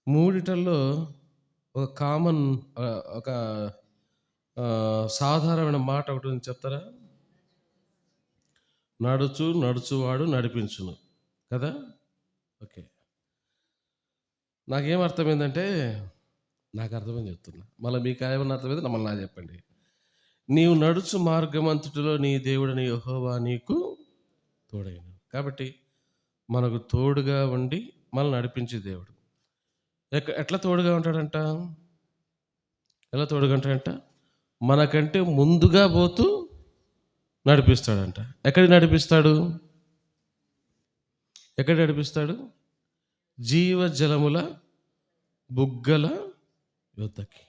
మూడిటల్లో ఒక కామన్ ఒక సాధారణమైన మాట ఒకటి ఉంది, చెప్తారా? నడుచువాడు నడిపించును కదా. ఓకే, నాకేం అర్థమైందంటే, నాకు అర్థమైంది చెప్తున్నా, మళ్ళీ మీకు ఏమన్నా అర్థమైంది మళ్ళీ నాకు చెప్పండి. నీవు నడుచు మార్గమంతటిలో నీ దేవుడని యెహోవా నీకు తోడైన. కాబట్టి మనకు తోడుగా ఉండి మనల్ని నడిపించే దేవుడు. ఎట్లా తోడుగా ఉంటాడంట? ఎలా తోడుగా ఉంటాడంట? మనకంటే ముందుగా పోతూ నడిపిస్తాడంట. ఎక్కడికి నడిపిస్తాడు? ఎక్కడ నడిపిస్తాడు? జీవజలముల బుగ్గల యొద్దకి.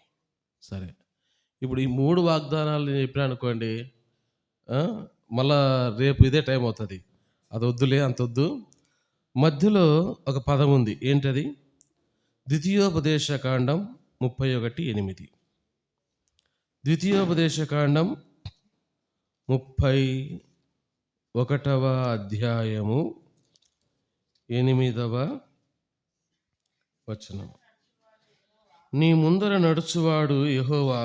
సరే, ఇప్పుడు ఈ 3 వాగ్దానాలు నేను చెప్పినా అనుకోండి, మళ్ళా రేపు ఇదే టైం అవుతుంది. అది వద్దులే, అంత వద్దు. మధ్యలో ఒక పదం ఉంది, ఏంటది? ద్వితీయోపదేశకాండం 31:8. ద్వితీయోపదేశకాండం 31వ అధ్యాయము 8వ వచనం. నీ ముందర నడుచువాడు యెహోవా,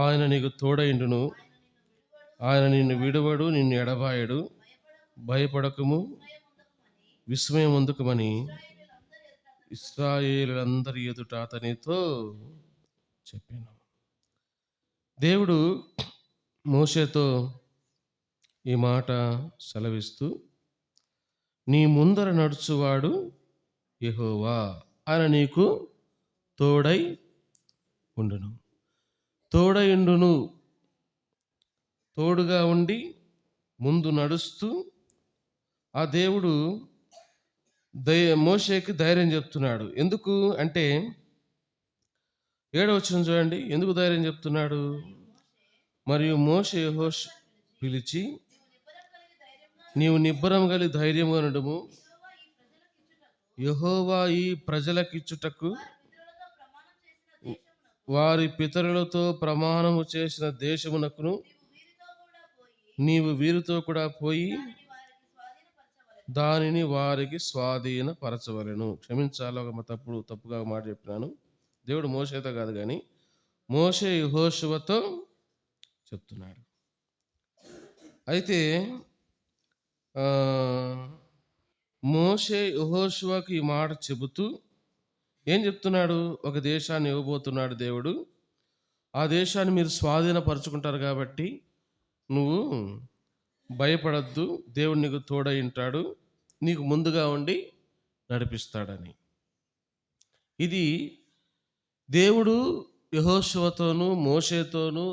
ఆయన నీకు తోడైండును, ఆయన నిన్ను విడువడు, నిన్ను ఎడబాయడు. భయపడకము, విస్మయం పొందకమని ఇశ్రాయేలులందరి ఎదుట అతనితో చెప్పాను. దేవుడు మోషేతో ఈ మాట సెలవిస్తూ, నీ ముందర నడుచువాడు యెహోవా, ఆయన నీకు తోడై ఉండును. తోడై ఉండును, తోడుగా ఉండి ముందు నడుస్తూ ఆ దేవుడు మోషేకి ధైర్యం చెప్తున్నాడు. ఎందుకు అంటే 7వ వచనం చూడండి, ఎందుకు ధైర్యం చెప్తున్నాడు? మరియు మోషే యెహోషువ పిలిచి, నీవు నిబ్బరం కలిగి ధైర్యముగా నుండుము, యెహోవా ఈ ప్రజలకిచ్చుటకు వారి పితరులతో ప్రమాణము చేసిన దేశమునకును నీవు వీరితో కూడా పోయి దానిని వారికి స్వాధీనపరచవలెను. క్షమించాలి, ఒక తప్పుగా మాట చెప్పినాను. దేవుడు మోషేతో కాదు కానీ మోషే యెహోషువతో చెప్తున్నాడు. అయితే మోషే యెహోషువకు ఈ మాట చెబుతూ ఏం చెప్తున్నాడు? ఒక దేశాన్ని ఇవ్వబోతున్నాడు దేవుడు. ఆ దేశాన్ని మీరు స్వాధీనపరచుకుంటారు కాబట్టి నువ్వు భయపడద్దు, దేవుడు నీకు తోడై ఉంటాడు, నీకు ముందుగా ఉండి నడిపిస్తాడని. ఇది దేవుడు యెహోషువతోనూ మోషేతోనూ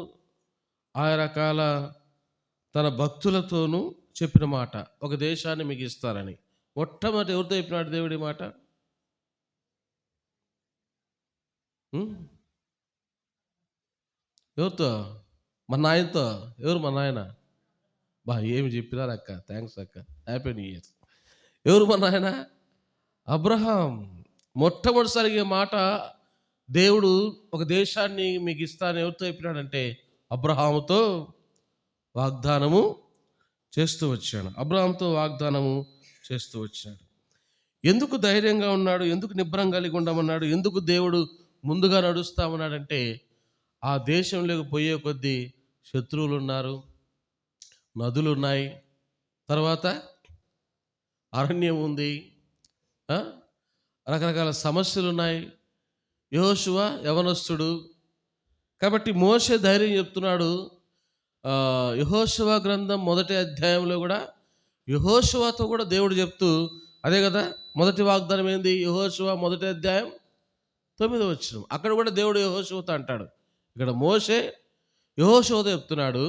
ఆయా రకాల తన భక్తులతోనూ చెప్పిన మాట, ఒక దేశాన్ని మీకు ఇస్తారని. మొట్టమొదటి ఎవరితో చెప్పినాడు దేవుడి మాట? ఎవరితో? మా నాయనతో. ఎవరు మా నాయన? ఏమి చెప్పినారు అక్క, థ్యాంక్స్ అక్క, హ్యాపీ న్యూ ఇయర్. ఎవరు మా నాయన? అబ్రహాం. మొట్టమొదటిసారిగా మాట దేవుడు ఒక దేశాన్ని మీకు ఇస్తాను ఎవరితో చెప్పినాడంటే అబ్రహాముతో వాగ్దానము చేస్తూ వచ్చాడు. అబ్రహాంతో వాగ్దానము చేస్తూ వచ్చాడు. ఎందుకు ధైర్యంగా ఉన్నాడు? ఎందుకు నిబ్బరం కలిగి ఉండమన్నాడు? ఎందుకు దేవుడు ముందుగా నడుస్తామన్నాడంటే, ఆ దేశంలోకి పోయే కొద్దీ శత్రువులు ఉన్నారు, నదులు ఉన్నాయి, తర్వాత అరణ్యం ఉంది, రకరకాల సమస్యలు ఉన్నాయి. యెహోషువ యవనస్తుడు కాబట్టి మోషే ధైర్యం చెప్తున్నాడు. యెహోషువ గ్రంథం 1వ అధ్యాయంలో కూడా యెహోషువతో కూడా దేవుడు చెప్తూ అదే కదా, మొదటి వాగ్దానం ఏంది? యెహోషువ 1వ అధ్యాయం 9వ వచనం. అక్కడ కూడా దేవుడు యెహోషువతో అంటాడు. ఇక్కడ మోషే యెహోషువతో చెప్తున్నాడు.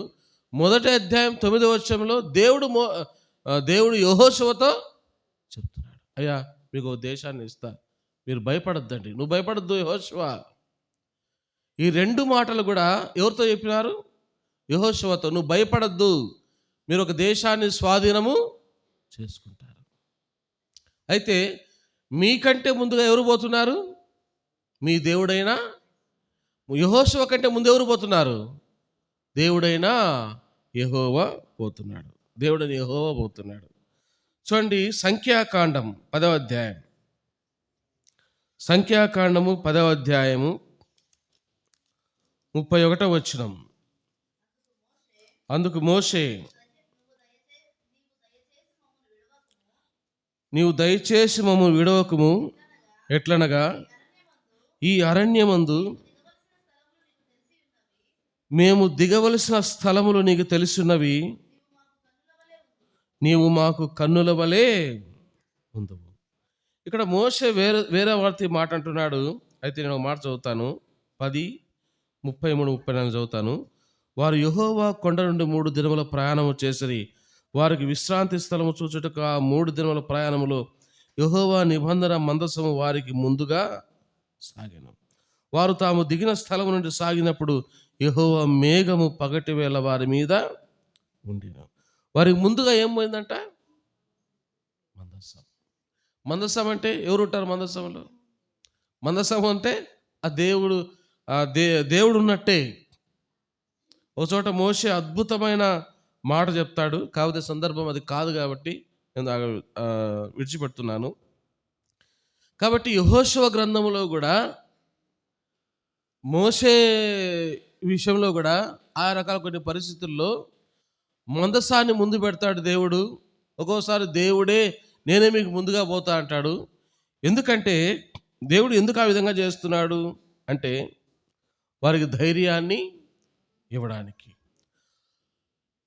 1వ అధ్యాయం 9వ వచనంలో దేవుడు యెహోషువతో చెప్తున్నాడు, అయ్యా మీకు ఒక దేశాన్ని ఇస్తా, మీరు భయపడద్దండి, నువ్వు భయపడద్దు యెహోషువ. ఈ 2 మాటలు కూడా ఎవరితో చెప్పినారు? యెహోషువతో. నువ్వు భయపడద్దు, మీరు ఒక దేశాన్ని స్వాధీనము చేసుకుంటారు. అయితే మీకంటే ముందుగా ఎవరు పోతున్నారు? మీ దేవుడైనా యెహోషువ కంటే ముందు ఎవరు పోతున్నారు? దేవుడైనా యెహోవా పోతున్నాడు. దేవుడైన యెహోవా పోతున్నాడు. చూడండి, సంఖ్యాకాండం 10వ అధ్యాయం సంఖ్యాకాండము 10వ అధ్యాయము 31వ వచనం. అందుకు మోషే, నీవు దయచేసి మమ్ము విడవకుము, ఎట్లనగా ఈ అరణ్యమందు మేము దిగవలసిన స్థలములు నీకు తెలుసున్నవి, నీవు మాకు కన్నుల వలె ఉందువు. ఇక్కడ మోషే వేరే వార్త మాట అంటున్నాడు. అయితే నేను ఒక మాట చదువుతాను, 10:33-34 చదువుతాను. వారు యెహోవా కొండ నుండి 3 దినముల ప్రయాణము చేసిరి. వారికి విశ్రాంతి స్థలము చూచుటకు ఆ 3 దినముల ప్రయాణములో యెహోవా నిబంధన మందసము వారికి ముందుగా సాగెను. వారు తాము దిగిన స్థలం నుండి సాగినప్పుడు యెహోవా మేఘము పగటి వేళ వారి మీద ఉండిన. వారికి ముందుగా ఏం పోయిందంట? మందసం. మందసం అంటే ఎవరు ఉంటారు మందసంలో? మందసం అంటే ఆ దేవుడు, దేవుడు ఉన్నట్టే. ఒక చోట మోషే అద్భుతమైన మాట చెప్తాడు, కాకపోతే సందర్భం అది కాదు కాబట్టి నేను విడిచిపెడుతున్నాను. కాబట్టి యెహోషువ గ్రంథంలో కూడా మోషే విషయంలో కూడా ఆ రకాల కొన్ని పరిస్థితుల్లో మందసాన్ని ముందు పెడతాడు దేవుడు. ఒక్కోసారి దేవుడే నేనే మీకు ముందుగా పోతా అంటాడు. ఎందుకంటే దేవుడు ఎందుకు ఆ విధంగా చేస్తున్నాడు అంటే వారికి ధైర్యాన్ని ఇవ్వడానికి.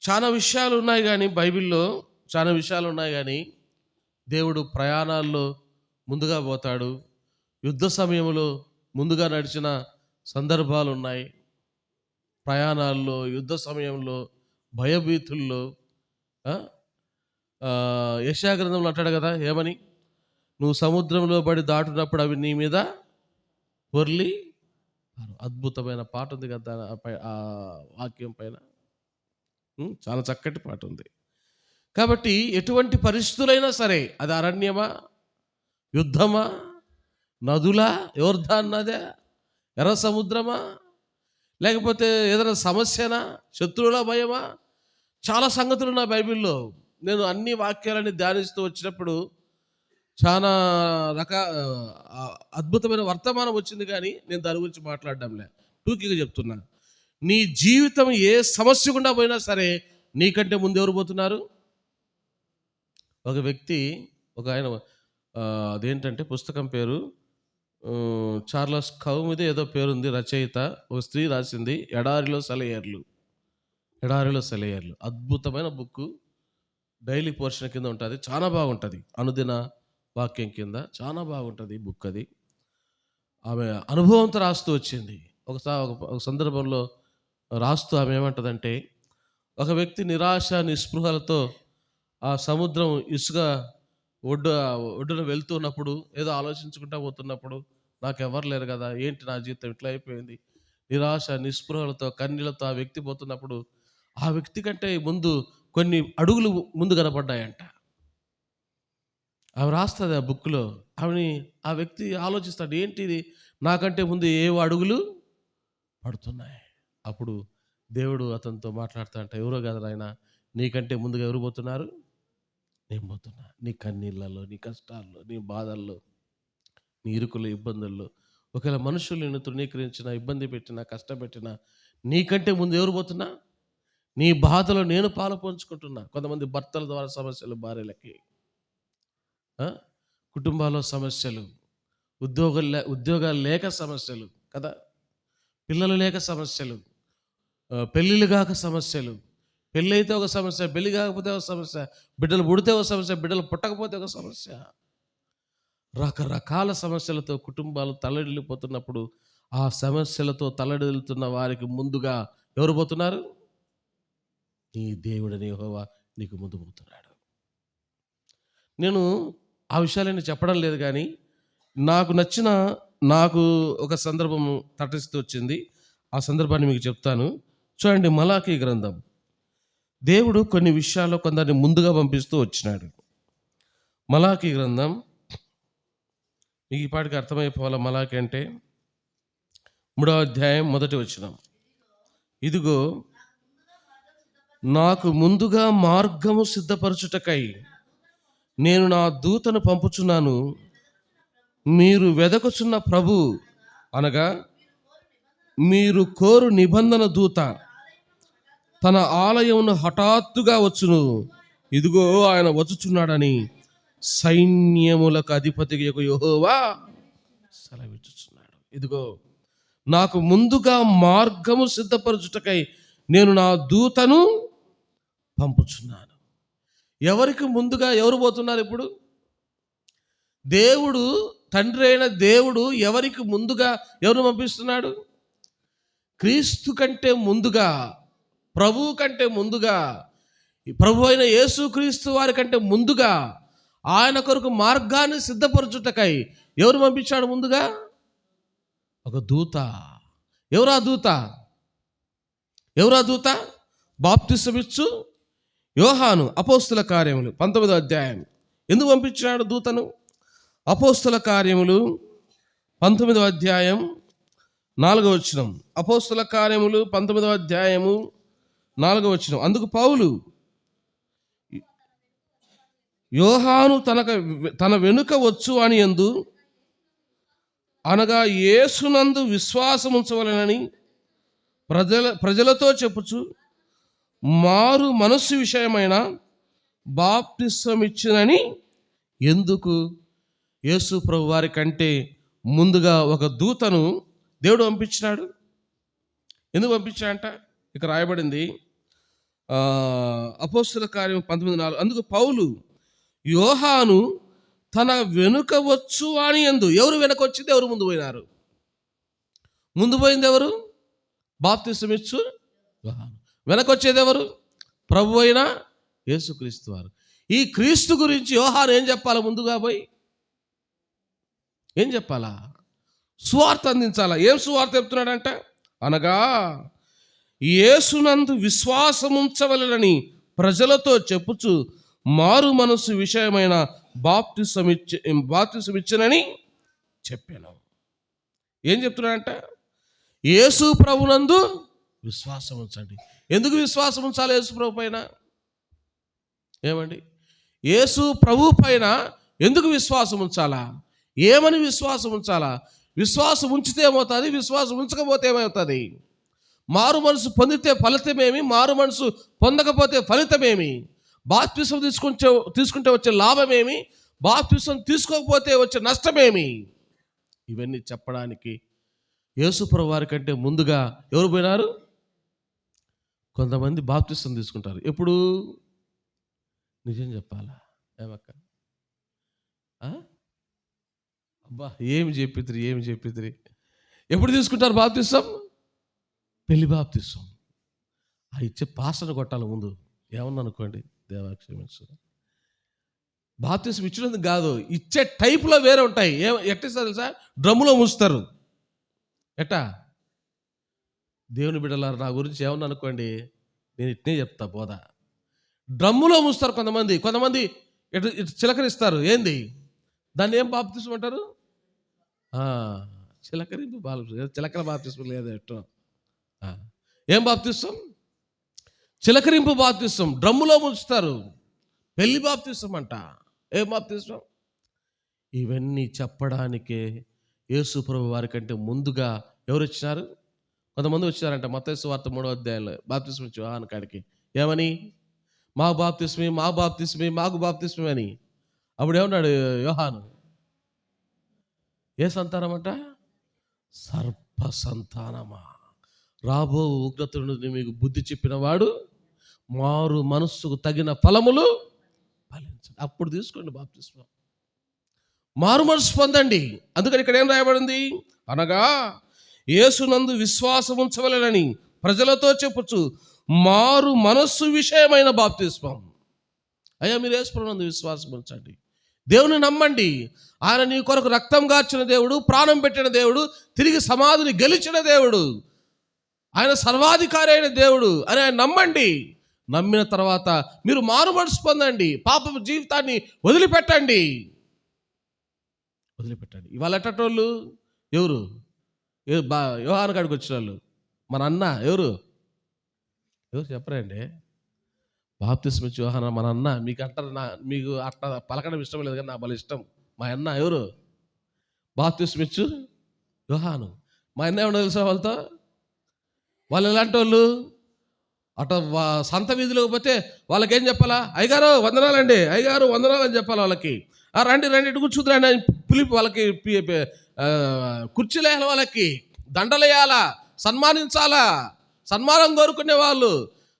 చాలా విషయాలు ఉన్నాయి కానీ బైబిల్లో చాలా విషయాలు ఉన్నాయి కానీ దేవుడు ప్రయాణాల్లో ముందుగా పోతాడు. యుద్ధ సమయంలో ముందుగా నడిచిన సందర్భాలు ఉన్నాయి. ప్రయాణాల్లో, యుద్ధ సమయంలో, భయభీతుల్లో. యెషయా గ్రంథంలో అంటాడు కదా, ఏమని? నువ్వు సముద్రంలో పడి దాటునప్పుడు అవి నీ మీద పొర్లి. అద్భుతమైన పాట ఉంది కదా ఆ వాక్యం పైన, చాలా చక్కటి పాట ఉంది. కాబట్టి ఎటువంటి పరిస్థితులైనా సరే, అది అరణ్యమా, యుద్ధమా, నదులా, యోర్దాను నదా, ఎర్ర సముద్రమా, లేకపోతే ఏదైనా సమస్యనా, శత్రువుల భయమా, చాలా సంగతులు ఉన్నాయి బైబిల్లో. నేను అన్ని వాక్యాలని ధ్యానిస్తూ వచ్చినప్పుడు చాలా అద్భుతమైన వర్తమానం వచ్చింది, కానీ నేను దాని గురించి మాట్లాడడంలే, టూకీగా చెప్తున్నా. నీ జీవితం ఏ సమస్య గుండా పోయినా సరే నీకంటే ముందు ఎవరు పోతున్నారు? ఒక వ్యక్తి, ఒక ఆయన, అదేంటంటే పుస్తకం పేరు చార్లెస్ కౌమిది ఏదో పేరుంది, రచయిత. ఒక స్త్రీ రాసింది, ఎడారిలో సెలయేర్లు. ఎడారిలో సెలయేర్లు అద్భుతమైన బుక్. డైలీ పోర్షన్ కింద ఉంటుంది, చాలా బాగుంటుంది. అనుదిన వాక్యం కింద చాలా బాగుంటుంది బుక్ అది. ఆమె అనుభవంతో రాస్తూ వచ్చింది. ఒక సందర్భంలో రాస్తూ ఆమె ఏమంటుందంటే, ఒక వ్యక్తి నిరాశ నిస్పృహలతో ఆ సముద్రం ఇసుక ఒడ్డున వెళ్తున్నప్పుడు, ఏదో ఆలోచించుకుంటా పోతున్నప్పుడు, నాకెవరు లేరు కదా, ఏంటి నా జీవితం ఇట్లా అయిపోయింది, నిరాశ నిస్పృహలతో కన్నీళ్లతో ఆ వ్యక్తి పోతున్నప్పుడు ఆ వ్యక్తి కంటే ముందు కొన్ని అడుగులు ముందు కనపడ్డాయంట. ఆమె రాస్తుంది ఆ బుక్లో. ఆ వ్యక్తి ఆలోచిస్తాడు, ఏంటిది, నాకంటే ముందు ఏవో అడుగులు పడుతున్నాయి. అప్పుడు దేవుడు అతనితో మాట్లాడుతాడంట, ఎవరో కదా నాయన, నీకంటే ముందుగా ఎవరు పోతున్నారు? నేను పోతున్నా. నీ కన్నీళ్ళలో, నీ కష్టాల్లో, నీ బాధల్లో, నీ ఇరుకులు ఇబ్బందుల్లో, ఒకవేళ మనుషులు నిన్ను తృణీకరించిన, ఇబ్బంది పెట్టినా, కష్టపెట్టినా, నీకంటే ముందు ఎవరు పోతున్నా? నీ బాధలో నేను పాలు పంచుకుంటున్నా. కొంతమంది భర్తల ద్వారా సమస్యలు, భార్యలకి, కుటుంబాల్లో సమస్యలు, ఉద్యోగాలు లేక సమస్యలు కదా, పిల్లలు లేక సమస్యలు, పెళ్ళిళ్ళు కాక సమస్యలు, పెళ్ళి అయితే ఒక సమస్య, పెళ్ళి కాకపోతే ఒక సమస్య, బిడ్డలు పుడితే ఒక సమస్య, బిడ్డలు పుట్టకపోతే ఒక సమస్య. రకరకాల సమస్యలతో కుటుంబాలు తల్లడిల్లిపోతున్నప్పుడు ఆ సమస్యలతో తల్లడిల్లుతున్న వారికి ముందుగా ఎవరు పోతున్నారు? నీ దేవుడని యెహోవా నీకు ముందు పోతున్నాడు. నేను ఆ విషయాలని చెప్పడం లేదు, కానీ నాకు ఒక సందర్భం తటస్థిస్తూ వచ్చింది. ఆ సందర్భాన్ని మీకు చెప్తాను. చూడండి, మలాకీ గ్రంథం. దేవుడు కొన్ని విషయాల్లో కొందరిని ముందుగా పంపిస్తూ వచ్చినాడు. మలాకీ గ్రంథం మీకు ఈ పాటికి అర్థమైపోవాలి. మలాకీ అంటే 3వ అధ్యాయం 1వ వచనం. ఇదిగో నాకు ముందుగా మార్గము సిద్ధపరచుటకై నేను నా దూతను పంపుచున్నాను, మీరు వెదకుచున్న ప్రభు అనగా మీరు కోరు నిబంధన దూత తన ఆలయమును హఠాత్తుగా వచ్చును, ఇదిగో ఆయన వచ్చుచున్నాడని సైన్యములకు అధిపతి యెహోవా సెలవిచ్చుచున్నాడు. ఇదిగో నాకు ముందుగా మార్గము సిద్ధపరచుటకై నేను నా దూతను పంపుచున్నాను. ఎవరికి ముందుగా ఎవరు పోతున్నారు? ఇప్పుడు దేవుడు, తండ్రి అయిన దేవుడు ఎవరికి ముందుగా ఎవరు పంపిస్తున్నాడు? క్రీస్తు కంటే ముందుగా, ప్రభువు కంటే ముందుగా, ప్రభు అయిన యేసుక్రీస్తు వారి కంటే ముందుగా ఆయన కొరకు మార్గాన్ని సిద్ధపరచుటకై ఎవరు పంపించాడు? ముందుగా ఒక దూత. ఎవరా దూత? ఎవరా దూత? బాప్తిసమిచ్చు యోహాను. అపోస్తుల కార్యములు 19వ అధ్యాయం. ఎందుకు పంపించాడు దూతను? అపోస్తుల కార్యములు 19వ అధ్యాయం 4వ వచనం. అపోస్తుల కార్యములు 19వ అధ్యాయము 4వ వచనం. అందుకు పౌలు, యోహాను తన వెనుక వచ్చు అని యందు అనగా యేసునందు విశ్వాసముంచవలెనని ప్రజలతో చెప్పుచు మారు మనస్సు విషయమైన బాప్తిస్మమిచ్చినని. ఎందుకు? యేసు ప్రభు వారి కంటే ముందుగా ఒక దూతను దేవుడు పంపించినాడు. ఎందుకు పంపించాడంట? ఇక రాయబడింది అపోస్తుల కార్యం 19:4. అందుకు పౌలు, యోహాను తన వెనుక వచ్చు అని యందు. ఎవరు వెనక వచ్చింది? ఎవరు ముందు పోయినారు? ముందు పోయింది ఎవరు? బాప్తిస్మమిచ్చు యోహాను. వెనక వచ్చేది ఎవరు? ప్రభు అయిన యేసుక్రీస్తు వారు. ఈ క్రీస్తు గురించి యోహాను ఏం చెప్పాలా? ముందుగా పోయి ఏం చెప్పాలా? సువార్త అందించాలా. ఏం సువార్త చెప్తున్నాడంట? అనగా యేసునందు విశ్వాసముంచవలెనని ప్రజలతో చెప్పుచు మారు మనస్సు విషయమైన బాప్తిసమిచ్చనని చెప్పాను. ఏం చెప్తున్నాడంట? యేసు ప్రభునందు విశ్వాసం ఉంచండి. ఎందుకు విశ్వాసం ఉంచాలి యేసు ప్రభు పైన? ఏమండి, యేసు ప్రభు పైన ఎందుకు విశ్వాసం ఉంచాలా? ఏమని విశ్వాసం ఉంచాలా? విశ్వాసం ఉంచితే ఏమవుతుంది? విశ్వాసం ఉంచకపోతే ఏమవుతుంది? మారు మనసు పొందితే ఫలితమేమి? మారు మనసు పొందకపోతే ఫలితమేమి? బాప్తిసం తీసుకుంటే వచ్చే లాభమేమి? బాప్తిసం తీసుకోకపోతే వచ్చే నష్టమేమి? ఇవన్నీ చెప్పడానికి యేసు ప్రభు వారి కంటే ముందుగా ఎవరు పోయినారు? కొంతమంది బాప్తిసం తీసుకుంటారు. ఎప్పుడు? నిజం చెప్పాలా? ఏమక్క? అబ్బా, ఏమి చెప్పిద్రి. ఎప్పుడు తీసుకుంటారు బాప్తిసం? పెళ్లి బాప్తిసం. ఆ ఇచ్చే పాసను కొట్టాలి ముందు. ఏమన్నా అనుకోండి, దేవా క్షమించు. బాప్తిసం ఇచ్చినందుకు కాదు, ఇచ్చే టైపులో వేరే ఉంటాయి. ఎట్టిస్తారు తెలుసా? డ్రమ్ములో ముంచుతారు. ఎట్టా? దేవుని బిడ్డలారు, నా గురించి ఏమన్నా అనుకోండి, నేను ఇట్నే చెప్తా బోధ. డ్రమ్ములో ముంచుతారు కొంతమంది ఇటు చిలకరిస్తారు. ఏంది దాన్ని? ఏం బాప్తిసం అంటారు? చిలకరింపు బాప్తిసం. చిలకల బాప్తిసం లేదు ఎట్టో. ఏం బాప్తిసం? చిలకరింపు బాప్తిసం. డ్రమ్ములో ముంచుతారు. పెళ్లి బాప్తిసం అంట. ఏం బాప్తిసం? ఇవన్నీ చెప్పడానికే యేసు ప్రభు వారి కంటే ముందుగా ఎవరు వచ్చినారు? కొంతమంది వచ్చారంట. మత్తయి సువార్త 3వ అధ్యాయంలో బాప్తిసం ఇచ్చి యోహాను కాడికి. ఏమని? మాకు బాప్తిస్మే అని. అప్పుడు ఏమన్నాడు యోహాను? ఏ సంతానమంట? సర్ప సంతానమా, రాబో ఉగ్రత నుండి మీకు బుద్ధి చెప్పిన వాడు మారు మనస్సుకు తగిన ఫలములు ఫలించండి. అప్పుడు తీసుకోండి బాప్తిస్మం. మారు మనసు పొందండి. అందుకని ఇక్కడ ఏం రాయబడింది? అనగా యేసునందు విశ్వాసం ఉంచవలెనని ప్రజలతో చెప్పుచు మారు మనస్సు విషయమైన బాప్తిస్మం. అయ్యా, మీరు యేసు ప్రభునందు విశ్వాసం ఉంచండి, దేవుని నమ్మండి. ఆయన నీ కొరకు రక్తం గార్చిన దేవుడు, ప్రాణం పెట్టిన దేవుడు, తిరిగి సమాధిని గెలిచిన దేవుడు, ఆయన సర్వాధికారి అయిన దేవుడు అని ఆయన నమ్మండి. నమ్మిన తర్వాత మీరు మారు మనసు పొందండి. పాపపు జీవితాన్ని వదిలిపెట్టండి. ఇవాళ ఎట్టటోళ్ళు ఎవరు? యోహాను కాడికి వచ్చిన వాళ్ళు మన అన్న ఎవరు చెప్పరండి? బాప్తిస్మ ఇచ్చి యోహాను మన అన్న. మీకు అంటారు, మీకు అట్లా పలకడం ఇష్టం లేదు కానీ నా బల ఇష్టం. మా అన్న ఎవరు? బాప్తిస్మిచ్చు యోహాను. మా అన్న ఏమన్నా తెలుసా వాళ్ళతో? వాళ్ళు ఎలాంటి వాళ్ళు? అటు సంత వీధిలోకి పోతే వాళ్ళకేం చెప్పాలా? అయ్యగారు వందనాలండి, అయ్యగారు వందనాలని చెప్పాలి వాళ్ళకి. రండి రండి ఇటు కూర్చుందిరండి అని పిలిపి వాళ్ళకి కుర్చీలు వేయాలి, వాళ్ళకి దండలు వేయాలా, సన్మానించాలా. సన్మానం కోరుకునే వాళ్ళు,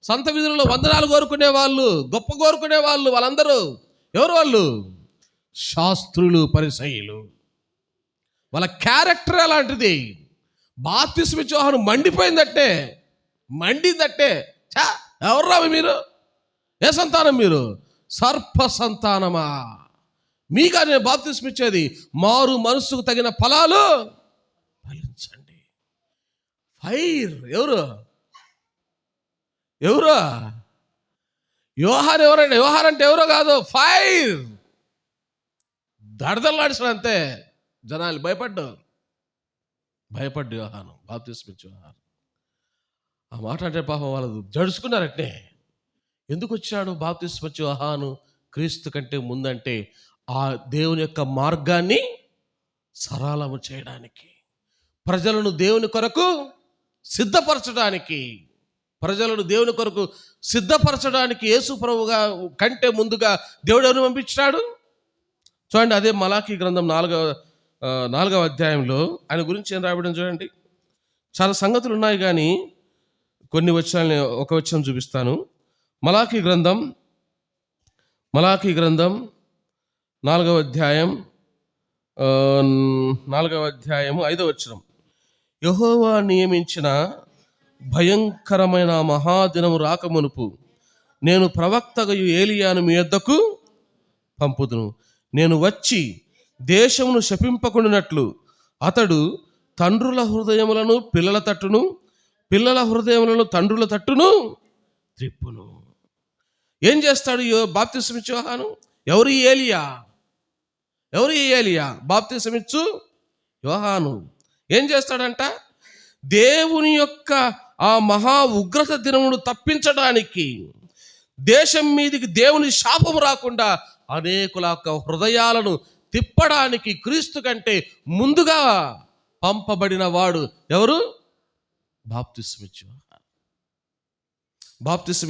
సంత వీధులలో వందనాలు కోరుకునే వాళ్ళు, గొప్ప కోరుకునే వాళ్ళు, వాళ్ళందరూ ఎవరు? వాళ్ళు శాస్త్రులు, పరిసయ్యులు. వాళ్ళ క్యారెక్టర్ అలాంటిది. బాప్తిస్మ యోహాను మండిపోయిందట్టే, మండిందట్టే. ఎవర్రా మీరు? ఏ సంతానం మీరు? సర్ప సంతానమా, మీకా నేను బాప్తిస్మ ఇచ్చేది? మారు మనసుకు తగిన ఫలాలు ఫలించండి. ఫైర్. ఎవరు? యోహాను ఎవరండి? యోహాను అంటే ఎవరో కాదు, ఫైర్. దడదలాడిసాడు అంతే. జనాలు భయపడ్డు యోహాను, బాప్తిస్మ ఇచ్చే యోహాను. ఆ మాట అంటే పాపం వాళ్ళు జడుచుకున్నారట్నే. ఎందుకు వచ్చాడు బాప్తిస్మ ఇచ్చే యోహాను క్రీస్తు కంటే ముందంటే? ఆ దేవుని యొక్క మార్గాన్ని సరళము చేయడానికి, ప్రజలను దేవుని కొరకు సిద్ధపరచడానికి, యేసు ప్రభువుగా కంటే ముందుగా దేవుడు ఎవరిని పంపించాడు? చూడండి, అదే మలాకీ గ్రంథం 4వ అధ్యాయంలో ఆయన గురించి ఏం రాయబడింది చూడండి. చాలా సంగతులు ఉన్నాయి, కానీ కొన్ని వచనాలని ఒక వచనం చూపిస్తాను. మలాకీ గ్రంథం 4వ అధ్యాయం 5వ వచనం. యెహోవా నియమించిన భయంకరమైన మహాదినము రాకమునుపు నేను ప్రవక్తగయు ఏలియాను మీ యొద్దకు పంపుదును. నేను వచ్చి దేశమును శపింపకుండానట్లు అతడు తండ్రుల హృదయములను పిల్లల తట్టును, పిల్లల హృదయములను తండ్రుల తట్టును త్రిప్పును. ఏం చేస్తాడు బాప్తిస్మ ఇచ్చే యోహాను? ఎవరు ఈ ఏలియా? బాప్తిస్మ ఇచ్చు యోహాను ఏం చేస్తాడంట? దేవుని యొక్క ఆ మహా ఉగ్రత దినమును తప్పించడానికి, దేశం మీదికి దేవుని శాపము రాకుండా అనేకుల హృదయాలను తిప్పడానికి క్రీస్తు కంటే ముందుగా పంపబడిన వాడు ఎవరు? బాప్తిస్మ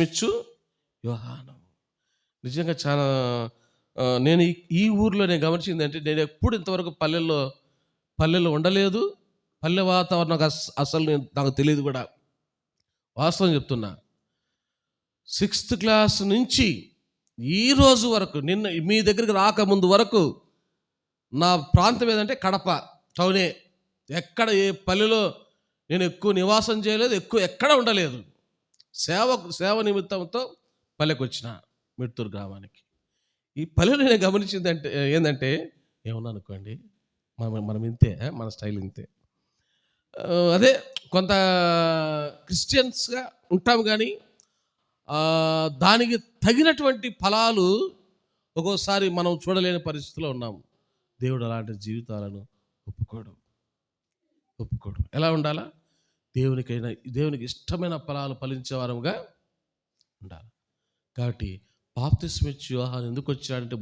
ఇచ్చు యోహాను. నిజంగా చాలా నేను ఈ ఊర్లో నేను గమనించింది అంటే, నేను ఎప్పుడు ఇంతవరకు పల్లెల్లో ఉండలేదు. పల్లె వాతావరణం అసలు నాకు తెలియదు కూడా. వాస్తవం చెప్తున్నా. 6th క్లాస్ నుంచి ఈ రోజు వరకు, నిన్న మీ దగ్గరికి రాకముందు వరకు నా ప్రాంతం ఏదంటే కడప టౌనే. ఎక్కడ ఏ పల్లెలో నేను ఎక్కువ నివాసం చేయలేదు, ఎక్కువ ఎక్కడ ఉండలేదు. సేవ నిమిత్తంతో పల్లెకు వచ్చిన మిడ్తూరు గ్రామానికి. ఈ పల్లెలో నేను గమనించింది అంటే ఏంటంటే, ఏమన్నా అనుకోండి, మనం ఇంతే, మన స్టైల్ ఇంతే. అదే కొంత క్రిస్టియన్స్గా ఉంటాం, కానీ దానికి తగినటువంటి ఫలాలు ఒక్కోసారి మనం చూడలేని పరిస్థితిలో ఉన్నాము. దేవుడు అలాంటి జీవితాలను ఒప్పుకోడు. ఎలా ఉండాలా? దేవునికి ఇష్టమైన ఫలాలు ఫలించే వారముగా ఉండాలి. కాబట్టి బాప్తిస్మ ఇచ్చే యోహాను ఎందుకు వచ్చాడంటే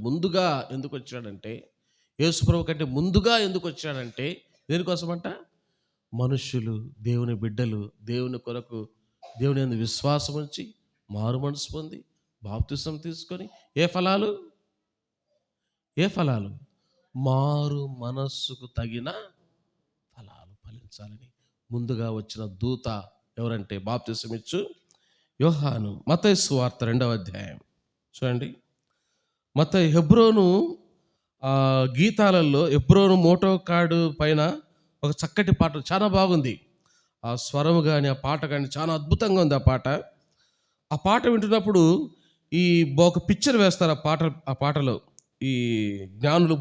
యేసు ప్రభువు కంటే ముందుగా ఎందుకు వచ్చాడంటే, దేనికోసమంట? మనుష్యులు, దేవుని బిడ్డలు, దేవుని కొరకు దేవుని యందు విశ్వాసం ఉంచి మారు మనసు పొంది బాప్తిసం తీసుకొని ఏ ఫలాలు? మారు మనస్సుకు తగిన ఫలాలు ఫలించాలని ముందుగా వచ్చిన దూత ఎవరంటే బాప్తిసం ఇచ్చు యోహాను. మత్తయి సువార్త 2వ అధ్యాయం చూడండి. మత్తయి హెబ్రోను గీతాలలో హెబ్రోను మోటో కార్డు పైన ఒక చక్కటి పాట, చాలా బాగుంది. ఆ స్వరము కానీ ఆ పాట కానీ చాలా అద్భుతంగా ఉంది. ఆ పాట వింటున్నప్పుడు ఒక పిక్చర్ వేస్తారు ఆ పాటలో. ఈ జ్ఞానులు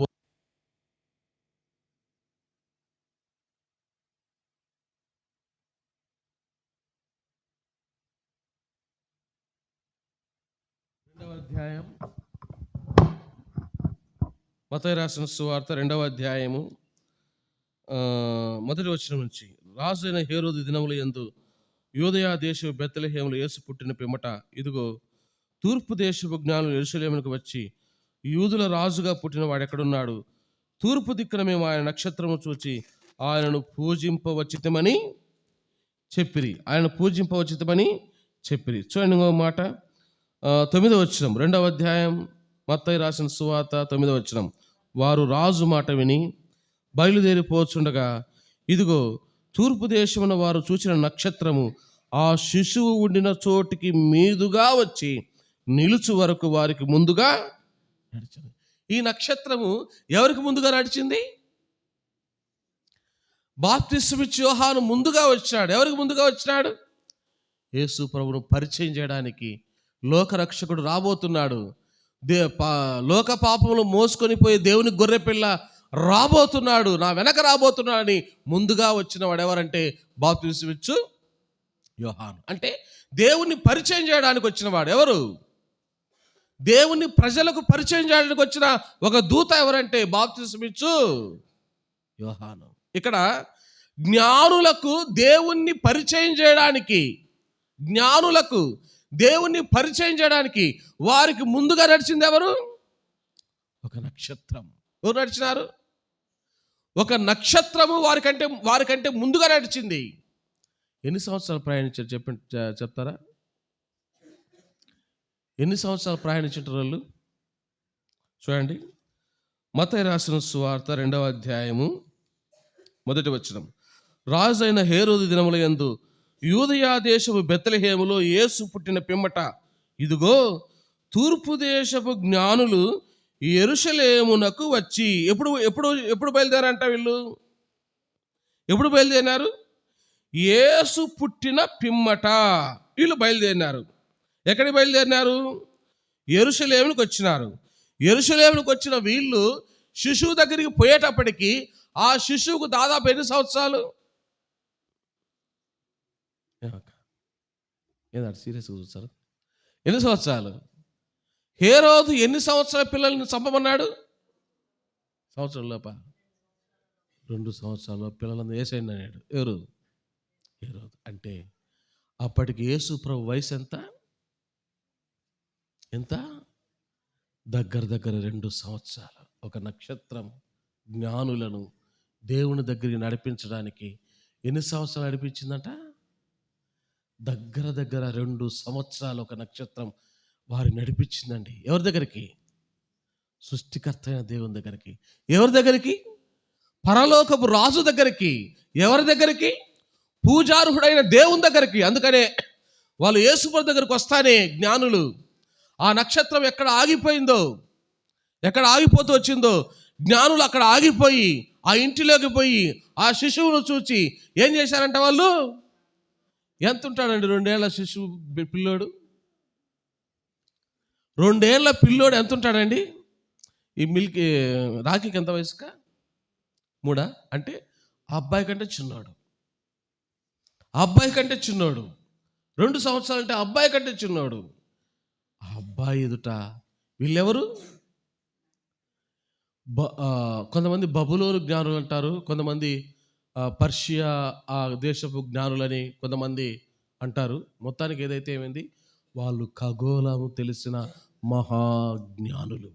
2వ అధ్యాయం, మత్తయి రాసిన సువార్త 2వ అధ్యాయము 1వ వచనం నుంచి. రాజు అయిన హేరోదు దినముల యందు యూదయ దేశపు బెత్లెహేములో యేసు పుట్టిన పిమ్మట, ఇదిగో తూర్పు దేశపు జ్ఞానులు యెరూషలేమునకు వచ్చి, యూదుల రాజుగా పుట్టిన వాడు ఎక్కడున్నాడు? తూర్పు దిక్కున మేము ఆయన నక్షత్రము చూచి ఆయనను పూజింపవచ్చితమని చెప్పిరి. ఆయన పూజింపవచ్చితమని చెప్పిరి. చూడండి ఇంకో మాట, 9వ వచనం, 2వ అధ్యాయం మత్తయి రాసిన సువార్త 9వ వచనం. వారు రాజు మాట విని బయలుదేరిపోచుండగా ఇదిగో తూర్పు దేశమున వారు చూసిన నక్షత్రము ఆ శిశువు ఉండిన చోటికి మీదుగా వచ్చి నిలుచు వరకు వారికి ముందుగా నడిచింది. ఈ నక్షత్రము ఎవరికి ముందుగా నడిచింది? బాప్తిస్మమిచ్చే యోహాను ముందుగా వచ్చాడు. ఎవరికి ముందుగా వచ్చినాడు? యేసు ప్రభువును పరిచయం చేయడానికి. లోకరక్షకుడు రాబోతున్నాడు. లోక పాపములు మోసుకొని పోయి దేవుని గొర్రెపిల్ల రాబోతున్నాడు, నా వెనక రాబోతున్నాడని ముందుగా వచ్చిన వాడు ఎవరంటే బాప్తిస్మమిచ్చు యోహాను. అంటే దేవుణ్ణి పరిచయం చేయడానికి వచ్చిన వాడు ఎవరు? దేవుని ప్రజలకు పరిచయం చేయడానికి వచ్చిన ఒక దూత ఎవరంటే బాప్తిస్మమిచ్చు యోహాను. ఇక్కడ జ్ఞానులకు దేవుణ్ణి పరిచయం చేయడానికి, జ్ఞానులకు దేవుణ్ణి పరిచయం చేయడానికి వారికి ముందుగా నడిచింది ఎవరు? ఒక నక్షత్రం. ఎవరు నడిచినారు? ఒక నక్షత్రము వారికంటే ముందుగా నడిచింది. ఎన్ని సంవత్సరాలు ప్రయాణించారు చెప్తారా? ఎన్ని సంవత్సరాలు ప్రయాణించారు వాళ్ళు? చూడండి, మత్తయి రాసిన సువార్త 2వ అధ్యాయము 1వ వచనం. రాజు అయిన హేరోదు దినముల యందు యూదయా దేశపు బెత్లెహేములో యేసు పుట్టిన పిమ్మట ఇదిగో తూర్పు దేశపు జ్ఞానులు యెరూషలేమునకు వచ్చి ఎప్పుడు బయలుదేరంట వీళ్ళు? ఎప్పుడు బయలుదేరినారు? యేసు పుట్టిన పిమ్మట వీళ్ళు బయలుదేరినారు. ఎక్కడికి బయలుదేరినారు? యెరూషలేమునికి వచ్చినారు. యెరూషలేమునికి వచ్చిన వీళ్ళు శిశువు దగ్గరికి పోయేటప్పటికి ఆ శిశువుకు దాదాపు ఎన్ని సంవత్సరాలు? ఏదంటే సీరియస్గా చూస్తారు. ఎన్ని సంవత్సరాలు? హేరోదు ఎన్ని సంవత్సరాల పిల్లల్ని చంపమన్నాడు? సంవత్సరం లోప 2 సంవత్సరాల పిల్లలను వేసేయండి అన్నాడు. ఎవరు? హేరోదు. అంటే అప్పటికి యేసు ప్రభు వయసు ఎంత? దగ్గర 2 సంవత్సరాలు. ఒక నక్షత్రం జ్ఞానులను దేవుని దగ్గరికి నడిపించడానికి ఎన్ని సంవత్సరాలు నడిపించిందంట? దగ్గర 2 సంవత్సరాలు ఒక నక్షత్రం వారు నడిపించిందండి. ఎవరి దగ్గరికి? సృష్టికర్త అయిన దేవుని దగ్గరికి. ఎవరి దగ్గరికి? పరలోకపు రాజు దగ్గరికి. ఎవరి దగ్గరికి? పూజార్హుడైన దేవుని దగ్గరికి. అందుకనే వాళ్ళు యేసుప్రభు దగ్గరికి వస్తానే జ్ఞానులు ఆ నక్షత్రం ఎక్కడ ఆగిపోయిందో, ఎక్కడ ఆగిపోతూ వచ్చిందో జ్ఞానులు అక్కడ ఆగిపోయి ఆ ఇంటిలోకి పోయి ఆ శిశువును చూచి ఏం చేశారంట వాళ్ళు? ఎంత ఉంటాడండి 2 ఏళ్ల శిశువు పిల్లోడు? 2 ఏళ్ల పిల్లోడు ఎంత ఉంటాడండి? ఈ రాఖీకి ఎంత వయసుక? 3 అంటే ఆ అబ్బాయి కంటే చిన్నోడు. ఆ అబ్బాయి కంటే చిన్నోడు. 2 సంవత్సరాలు అంటే అబ్బాయి కంటే చిన్నోడు. ఆ అబ్బాయి ఎదుట వీళ్ళెవరు? కొంతమంది బబులోను జ్ఞానులు అంటారు, కొంతమంది పర్షియా ఆ దేశపు జ్ఞానులని కొంతమంది అంటారు. మొత్తానికి ఏదైతే ఏమైంది, వాళ్ళు ఖగోళము తెలిసిన మహాజ్ఞానులు,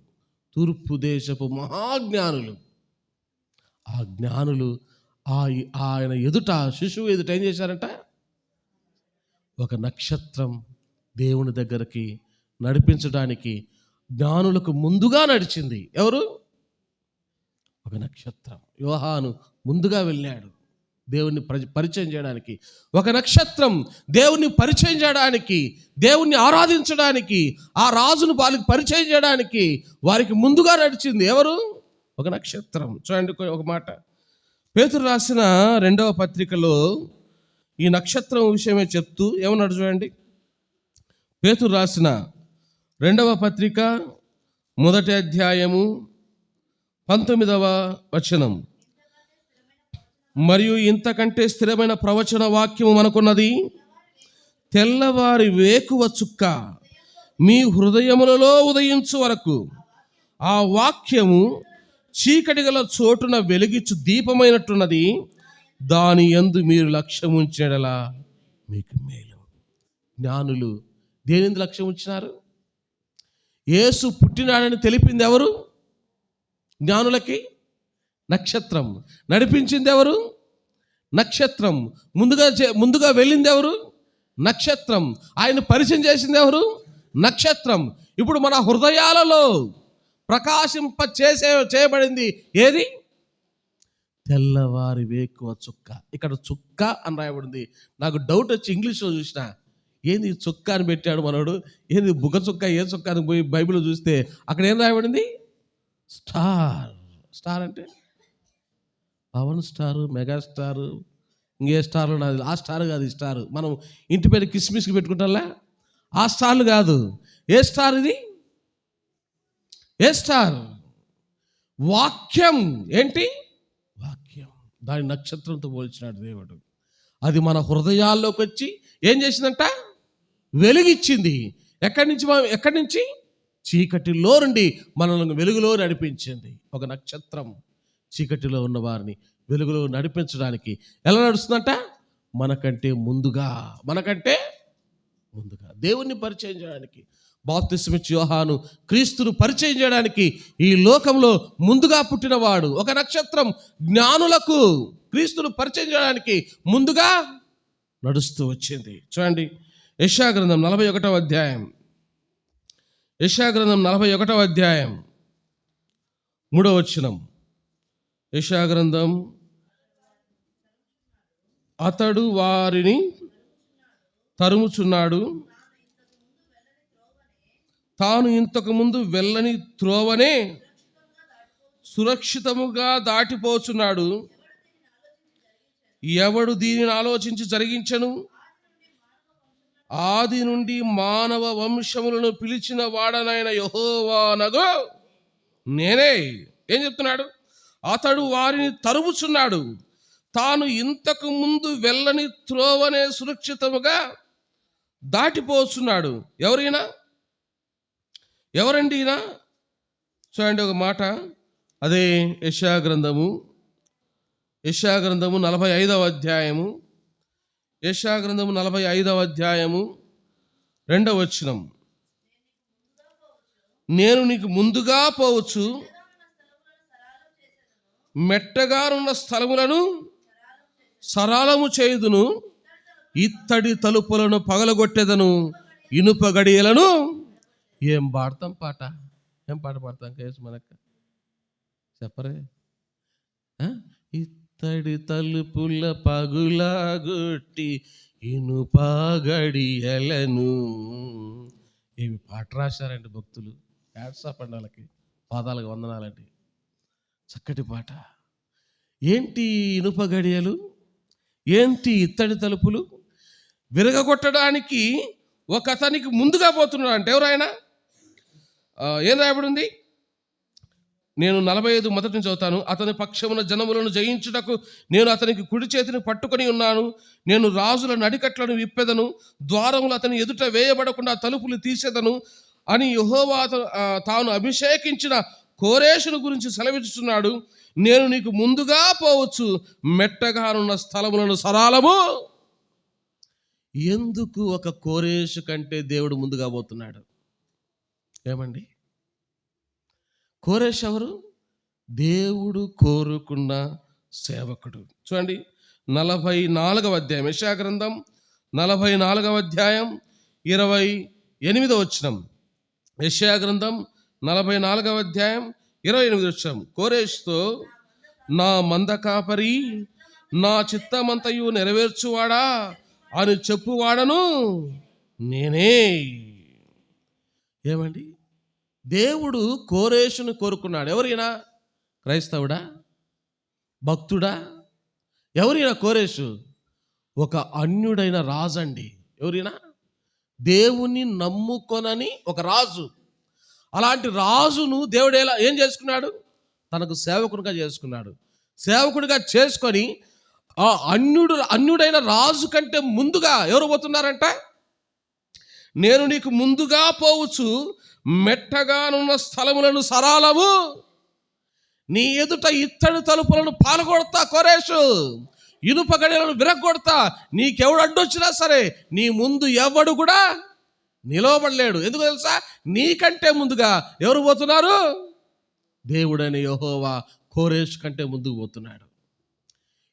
తూర్పు దేశపు మహాజ్ఞానులు. ఆ జ్ఞానులు ఆయన ఎదుట, శిశువు ఎదుట ఏం చేశారంట? ఒక నక్షత్రం దేవుని దగ్గరికి నడిపించడానికి జ్ఞానులకు ముందుగా నడిచింది. ఎవరు? ఒక నక్షత్రం. యోహాను ముందుగా వెళ్ళాడు దేవుణ్ణి పరిచయం చేయడానికి. ఒక నక్షత్రం దేవుణ్ణి పరిచయం చేయడానికి, దేవుణ్ణి ఆరాధించడానికి, ఆ రాజును వాళ్ళకి పరిచయం చేయడానికి వారికి ముందుగా నడిచింది ఎవరు? ఒక నక్షత్రం. చూడండి ఒక మాట, పేతురు రాసిన 2వ పత్రికలో ఈ నక్షత్రం విషయమే చెప్తూ ఏమన్నాడు చూడండి. పేతురు రాసిన 2వ పత్రిక 1వ అధ్యాయము 19వ వచనం. మరియు ఇంతకంటే స్థిరమైన ప్రవచన వాక్యము మనకున్నది, తెల్లవారి వేకువ చుక్క మీ హృదయములలో ఉదయించు వరకు ఆ వాక్యము చీకటి గల చోటున వెలిగించు దీపమైనట్టున్నది, దాని యందు మీరు లక్ష్యం ఉంచేలా మీకు మేలు. జ్ఞానులు దేనిందు లక్ష్యం ఉంచినారు? యేసు పుట్టినాడని తెలిపింది ఎవరు జ్ఞానులకి? నక్షత్రం. నడిపించింది ఎవరు? నక్షత్రం. ముందుగా వెళ్ళింది ఎవరు? నక్షత్రం. ఆయన పరిచయం చేసింది ఎవరు? నక్షత్రం. ఇప్పుడు మన హృదయాలలో ప్రకాశింప చేయబడింది ఏది? తెల్లవారి వేకువ చుక్క. ఇక్కడ చుక్క అని రాయబడింది. నాకు డౌట్ వచ్చి ఇంగ్లీష్లో చూసిన, ఏంది చుక్క అని పెట్టాడు మనోడు, ఏంది బుగ్గ చుక్క, ఏ చుక్క అని పోయి బైబిల్లో చూస్తే అక్కడ ఏం రాయబడింది? స్టార్. స్టార్ అంటే పవన్ స్టారు, మెగాస్టారు, ఇంకే స్టార్లు నాది. ఆ స్టార్ కాదు, ఈ స్టార్ మనం ఇంటి పేరు కిస్మిస్కి పెట్టుకుంటాంలే, ఆ స్టార్లు కాదు. ఏ స్టార్ ఇది? ఏ స్టార్? వాక్యం. ఏంటి? వాక్యం. దాని నక్షత్రంతో పోల్చినాడు దేవుడు. అది మన హృదయాల్లోకి వచ్చి ఏం చేసిందంట? వెలుగిచ్చింది. ఎక్కడి నుంచి? చీకటిలో నుండి మనల్ని వెలుగులో నడిపించింది. ఒక నక్షత్రం చీకటిలో ఉన్న వారిని వెలుగులో నడిపించడానికి ఎలా నడుస్తుందంట? మనకంటే ముందుగా దేవుణ్ణి పరిచయం చేయడానికి. బాప్తిస్మిచ్చి యోహాను క్రీస్తును పరిచయం చేయడానికి ఈ లోకంలో ముందుగా పుట్టినవాడు. ఒక నక్షత్రం జ్ఞానులకు క్రీస్తును పరిచయం చేయడానికి ముందుగా నడుస్తూ వచ్చింది. చూడండి, యెషయా గ్రంథం 41వ అధ్యాయం. యెషయా గ్రంథం 41వ అధ్యాయం 3వ వచనం. యెషయా గ్రంథం, అతడు వారిని తరుముచున్నాడు, తాను ఇంతకు ముందు వెళ్ళని త్రోవనే సురక్షితముగా దాటిపోచున్నాడు. ఎవడు దీనిని ఆలోచించి జరిగించను? ఆది నుండి మానవ వంశములను పిలిచిన వాడనైన యెహోవానగు నేనే. ఏం చెప్తున్నాడు? అతడు వారిని తరుముచున్నాడు, తాను ఇంతకు ముందు వెళ్ళని త్రోవనే సురక్షితముగా దాటిపోచున్నాడు. ఎవరండి ఈయన? చూడండి ఒక మాట, అదే యెషయా గ్రంథము 45వ అధ్యాయము. యెషయా గ్రంథము 45వ అధ్యాయము 2వ వచనం. నేను నీకు ముందుగా పోవచ్చు, మెట్టగానున్న స్థలములను సరళము చేయుదును, ఇత్తడి తలుపులను పగలగొట్టెదను, ఇనుప గడియలను. ఏం పాడతాం పాట? ఏం పాట పాడతాం కేసు మనకు చెప్పరే? ఇత్తడి తలుపుల పగులగొట్టి ఇనుప గడియలను. ఏమి పాట రాశారండి భక్తులు. హ్యాట్స్ ఆఫ్ అండి వాళ్ళకి, పాదాలకు వందనాలండి. చక్కటి పాట. ఏంటి ఇనుప గడియలు? ఏంటి ఇత్తడి తలుపులు? విరగొట్టడానికి ఒక అతనికి ముందుగా పోతున్నాడు అంటే ఎవరు ఆయన? ఏం రాయబడింది? నేను 45 మొదటి నుంచి చదువుతాను. అతని పక్షమున జనములను జయించుటకు నేను అతనికి కుడి చేతిని పట్టుకొని ఉన్నాను. నేను రాజుల నడికట్లను విప్పెదను, ద్వారములు అతని ఎదుట వేయబడకుండా తలుపులు తీసేదను అని యెహోవా తాను అభిషేకించిన కోరేషును గురించి సెలవిస్తున్నాడు. నేను నీకు ముందుగా పోవచ్చు, మెట్టగానున్న స్థలములను సరళము. ఎందుకు ఒక కోరేషు కంటే దేవుడు ముందుగా పోతున్నాడు? ఏమండి? కోరేషు ఎవరు? దేవుడు కోరుకున్న సేవకుడు. చూడండి, 44వ అధ్యాయం, యెషయా గ్రంథం 44వ అధ్యాయం 28వ వచనం. యెషయా గ్రంథం 44వ అధ్యాయం 28వ వచనం. కోరేషుతో, నా మంద కాపరి, నా చిత్తమంతయు నెరవేర్చువాడా అని చెప్పువాడను నేనే. ఏమండి? దేవుడు కోరేషును కోరుకున్నాడు. ఎవరైనా క్రైస్తవుడా? భక్తుడా? ఎవరైనా కోరేషు? ఒక అన్యుడైన రాజు అండి. ఎవరైనా దేవుణ్ణి నమ్ముకొనని ఒక రాజు. అలాంటి రాజును దేవుడు ఏం చేసుకున్నాడు? తనకు సేవకునిగా చేసుకున్నాడు. సేవకుడిగా చేసుకొని ఆ అన్యుడైన రాజు కంటే ముందుగా ఎవరు పోతున్నారంట? నేను నీకు ముందుగా పోవచ్చు, మెట్టగానున్న స్థలములను సరళము. నీ ఎదుట ఇత్తడి తలుపులను పాల్గొడతా కోరేషు, ఇనుప గడియలను విరగొడతా. నీకెవడు అడ్డొచ్చినా సరే నీ ముందు ఎవడు కూడా నిలవబడలేడు. ఎందుకు తెలుసా? నీకంటే ముందుగా ఎవరు పోతున్నారు? దేవుడని యెహోవా కోరేష్ కంటే ముందుకు పోతున్నాడు.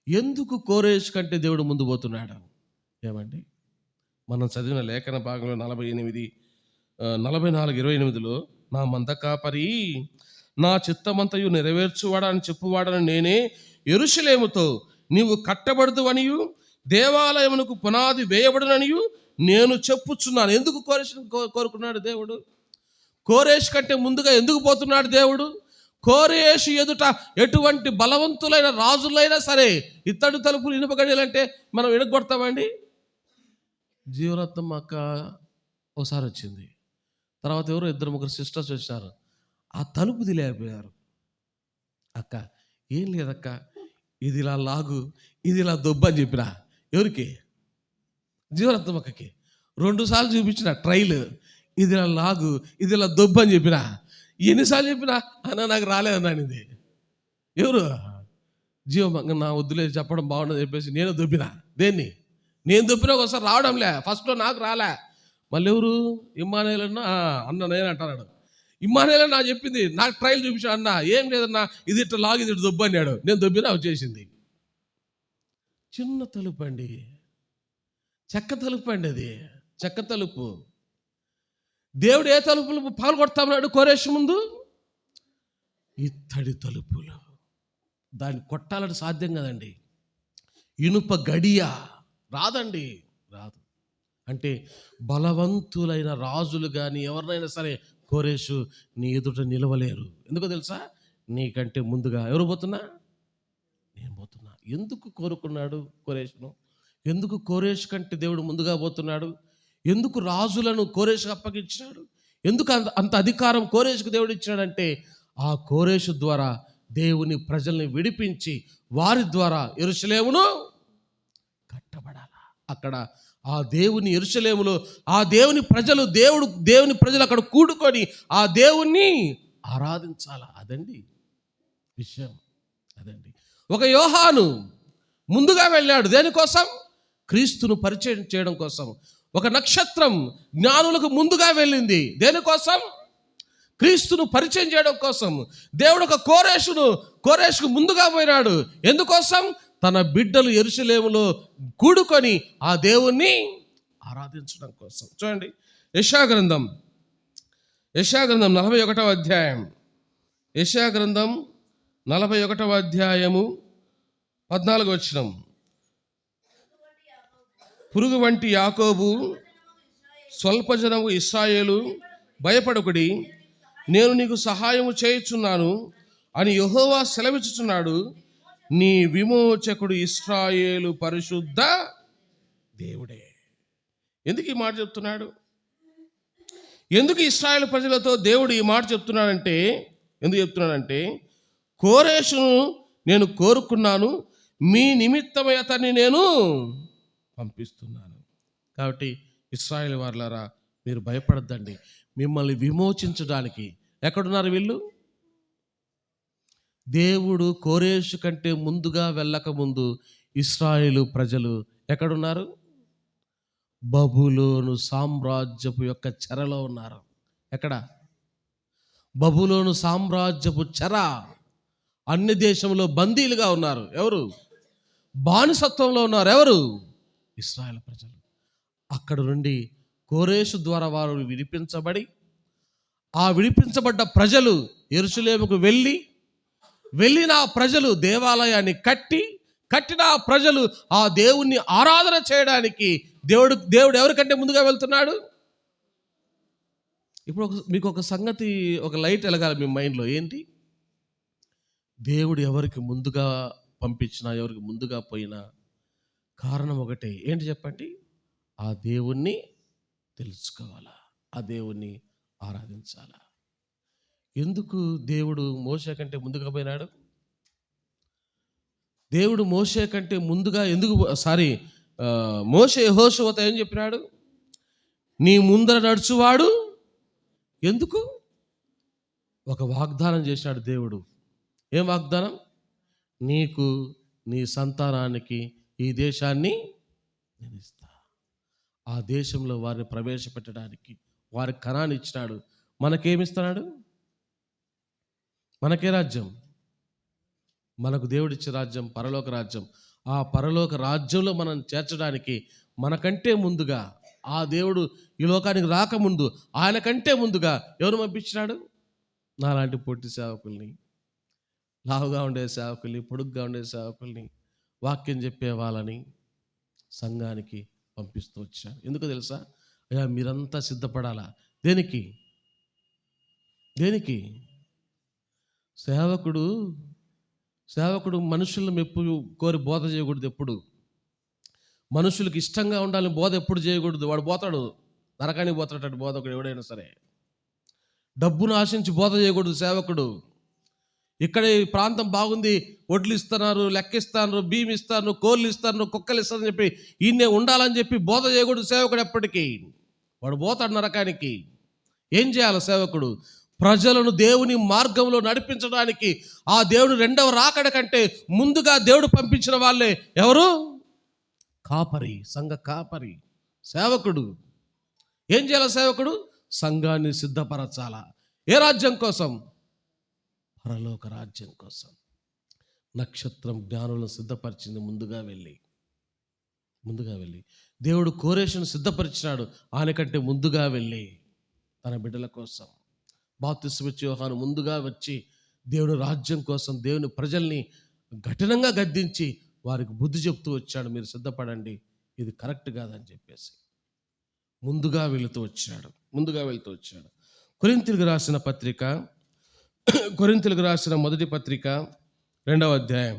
ఎందుకు కోరేష్ కంటే దేవుడు ముందు పోతున్నాడు? ఏమండి, మనం చదివిన లేఖన భాగంలో 44:28లో నా మంద కాపరి నా చిత్తమంతయు నెరవేర్చువాడని చెప్పువాడని నేనే యెరూషలేముతో నీవు కట్టబడదువనియు దేవాలయమునకు పునాది వేయబడుననియు నేను చెప్పుచున్నాను. ఎందుకు కోరుకున్నాడు దేవుడు? కోరేష్ కంటే ముందుగా ఎందుకు పోతున్నాడు దేవుడు? కోరేషు ఎదుట ఎటువంటి బలవంతులైన రాజులైనా సరే ఇత్తడి తలుపులు ఇనుప గడియలంటే మనం ఎడగొడతామండి. జీవరత్నం అక్క ఒకసారి వచ్చింది, తర్వాత ఎవరో 2-3 సిస్టర్స్ వచ్చారు, ఆ తలుపు దిలేకపోయారు. అక్క ఏం లేదక్క, ఇది ఇలా లాగు, ఇది ఇలా దొబ్బు అని చెప్పిన. ఎవరికి? జీవరత్నం అక్కకి 2 సార్లు చూపించిన ట్రైల్, ఇది ఇలా లాగు, ఇది ఇలా దొబ్బు అని చెప్పిన. ఎన్నిసార్లు చెప్పినా అన్న నాకు రాలేదన్నాను. ఇది ఎవరు? జీవమంగ నా వద్దులే చెప్పడం బాగుండదు చెప్పేసి నేను దొబ్బిన. దేన్ని? నేను దొబ్బినా ఒకసారి రావడంలే, ఫస్ట్లో నాకు రాలే. మళ్ళీ ఎవరు? ఇమ్మానుయేల్ అన్న నేను అంటున్నాడు. ఇమ్మానుయేల్ నాకు చెప్పింది, నాకు ట్రైల్ చూపించాడు. అన్న ఏం లేదన్నా, ఇది ఇట్లా లాగి ఇది దొబ్బు అన్నాడు. నేను దొబ్బినా వచ్చేసింది. చిన్న తలుపు అండి, చెక్క తలుపు అండి, అది చెక్క తలుపు. దేవుడు ఏ తలుపులు పాల్గొడతామన్నాడు కోరేషు ముందు? ఇత్తడి తలుపులు. దాన్ని కొట్టాలని సాధ్యం కదండి. ఇనుప గడియ రాదండి, రాదు. అంటే బలవంతులైన రాజులు కానీ ఎవరినైనా సరే కోరేషు నీ ఎదుట నిలవలేరు. ఎందుకో తెలుసా? నీకంటే ముందుగా ఎవరు పోతున్నా? నేను పోతున్నా. ఎందుకు కోరుకున్నాడు కోరేషును? ఎందుకు కోరేషు కంటే దేవుడు ముందుగా పోతున్నాడు? ఎందుకు రాజులను కోరేషుకు అప్పగించాడు? ఎందుకు అంత అధికారం కోరేషుకు దేవుడు ఇచ్చాడంటే ఆ కోరేషు ద్వారా దేవుని ప్రజల్ని విడిపించి వారి ద్వారా యెరూషలేమును కట్టబడాలా. అక్కడ ఆ దేవుని యెరూషలేములో ఆ దేవుని ప్రజలు అక్కడ కూడుకొని ఆ దేవుణ్ణి ఆరాధించాలా. అదండి విషయం, అదండి. ఒక యోహాను ముందుగా వెళ్ళాడు దేనికోసం? క్రీస్తును పరిచయం చేయడం కోసం. ఒక నక్షత్రం జ్ఞానులకు ముందుగా వెళ్ళింది దేనికోసం? క్రీస్తును పరిచయం చేయడం కోసం. దేవుడు ఒక కోరేషుకు ముందుగా పోయినాడు ఎందుకోసం? తన బిడ్డలు యెరూషలేములో కూడుకొని ఆ దేవుణ్ణి ఆరాధించడం కోసం. చూడండి, యెషయా గ్రంథం 41వ అధ్యాయం, యెషయా గ్రంథం 41వ అధ్యాయము 14వ వచనం. పురుగు వంటి యాకోబు, స్వల్పజనము ఇశ్రాయేలు, భయపడకుడి, నేను నీకు సహాయము చేయుచున్నాను అని యెహోవా సెలవిచ్చుచున్నాడు. నీ విమోచకుడు ఇశ్రాయేలు పరిశుద్ధ దేవుడే. ఎందుకు ఈ మాట చెప్తున్నాడు? ఎందుకు ఇశ్రాయేలు ప్రజలతో దేవుడు ఈ మాట చెప్తున్నాడంటే, ఎందుకు చెప్తున్నాడంటే కోరేషును నేను కోరుకున్నాను, మీ నిమిత్తమై అతన్ని నేను పంపిస్తున్నాను. కాబట్టి ఇశ్రాయేలు వారలారా మీరు భయపడద్దండి, మిమ్మల్ని విమోచించడానికి ఎక్కడున్నారు వీళ్ళు? దేవుడు కోరేషు కంటే ముందుగా వెళ్ళకముందు ఇశ్రాయేలు ప్రజలు ఎక్కడున్నారు? బబులోను సామ్రాజ్యపు యొక్క చెరలో ఉన్నారు. ఎక్కడ? బబులోను సామ్రాజ్యపు చెర. అన్ని దేశంలో బందీలుగా ఉన్నారు. ఎవరు? బానిసత్వంలో ఉన్నారు. ఎవరు? ఇశ్రాయేలు ప్రజలు. అక్కడ నుండి కోరేషు ద్వారా వారు విడిపించబడి, ఆ విడిపించబడ్డ ప్రజలు యెరూషలేముకు వెళ్ళిన ప్రజలు దేవాలయాన్ని కట్టిన ఆ ప్రజలు ఆ దేవుణ్ణి ఆరాధన చేయడానికి దేవుడు ఎవరికంటే ముందుగా వెళ్తున్నాడు? ఇప్పుడు మీకు ఒక సంగతి, ఒక లైట్ వెలగాలి మీ మైండ్లో. ఏంటి? దేవుడు ఎవరికి ముందుగా పంపించినా, ఎవరికి ముందుగా పోయినా కారణం ఒకటే. ఏంటి చెప్పండి? ఆ దేవుణ్ణి తెలుసుకోవాలా, ఆ దేవుణ్ణి ఆరాధించాలా. ఎందుకు దేవుడు మోషే కంటే ముందుగా పోయినాడు? దేవుడు మోషే కంటే ముందుగా మోషే యెహోషువతో ఏం చెప్పినాడు? నీ ముందర నడుచువాడు. ఎందుకు? ఒక వాగ్దానం చేశాడు దేవుడు. ఏం వాగ్దానం? నీకు, నీ సంతానానికి ఈ దేశాన్ని నేను ఇస్తా. ఆ దేశంలో వారిని ప్రవేశపెట్టడానికి వారికి కనాన్ని ఇచ్చినాడు. మనకేమిస్తున్నాడు? మనకే రాజ్యం. మనకు దేవుడిచ్చే రాజ్యం పరలోక రాజ్యం. ఆ పరలోక రాజ్యంలో మనం చేర్చడానికి మనకంటే ముందుగా ఆ దేవుడు ఈ లోకానికి రాకముందు ఆయన కంటే ముందుగా ఎవరు పంపించినాడు? నాలాంటి పొట్టి సేవకుల్ని, లావుగా ఉండే సేవకుల్ని, పొడుగ్గా ఉండే సేవకుల్ని, వాక్యం చెప్పే వాళ్ళని సంఘానికి పంపిస్తూ వచ్చాడు. ఎందుకు తెలుసా? అయ్యా మీరంతా సిద్ధపడాలా. దేనికి? దేనికి? సేవకుడు మనుషులను మెప్పు కోరి బోధ చేయకూడదు. ఎప్పుడు మనుషులకు ఇష్టంగా ఉండాలని బోధ ఎప్పుడు చేయకూడదు. వాడు పోతాడు, నరకానికి పోతాడు బోధకుడు ఎవడైనా సరే. డబ్బును ఆశించి బోధ చేయకూడదు సేవకుడు. ఇక్కడ ఈ ప్రాంతం బాగుంది, వడ్లు ఇస్తున్నారు, లెక్కిస్తారు, బియ్యం ఇస్తారు, కోళ్ళు ఇస్తారు, కుక్కలు ఇస్తారని చెప్పి ఈయనే ఉండాలని చెప్పి బోధ చేయకూడదు సేవకుడు. ఎప్పటికీ వాడు పోతాడు నరకానికి. ఏం చేయాలి సేవకుడు? ప్రజలను దేవుని మార్గంలో నడిపించడానికి ఆ దేవుడు రెండవ రాకడ కంటే ముందుగా దేవుడు పంపించిన వాళ్ళే ఎవరు? కాపరి, సంఘ కాపరి, సేవకుడు. ఏం చేయాలి సేవకుడు? సంఘాన్ని సిద్ధపరచాల. ఏ రాజ్యం కోసం? పరలోక రాజ్యం కోసం. నక్షత్రం జ్ఞానులను సిద్ధపరిచింది ముందుగా వెళ్ళి దేవుడు కోరేషును సిద్ధపరిచినాడు ఆయన కంటే ముందుగా వెళ్ళి తన బిడ్డల కోసం. బాప్తిస్మమిచ్చే యోహాను ముందుగా వచ్చి దేవుని రాజ్యం కోసం దేవుని ప్రజల్ని కఠినంగా గద్దించి వారికి బుద్ధి చెప్తూ వచ్చాడు. మీరు సిద్ధపడండి, ఇది కరెక్ట్ కాదని చెప్పేసి ముందుగా వెళుతూ వచ్చాడు. కొరింథీయులకు రాసిన మొదటి పత్రిక 2వ అధ్యాయం.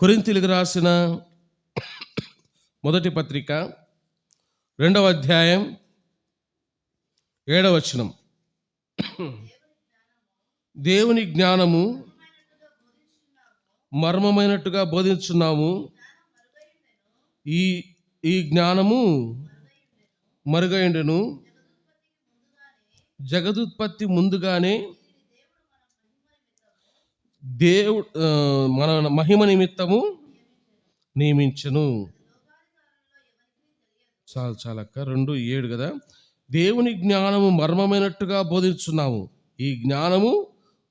కొరింథీయులకు రాసిన మొదటి పత్రిక 2వ అధ్యాయం 7వ వచనం. దేవుని జ్ఞానము మర్మమైనట్టుగా బోధించున్నాము, ఈ జ్ఞానము మరుగైండును, జగదుత్పత్తి ముందుగానే దేవుడు మన మహిమ నిమిత్తము నియమించును. చాలక్క 2:7 కదా. దేవుని జ్ఞానము మర్మమైనట్టుగా బోధించున్నాము, ఈ జ్ఞానము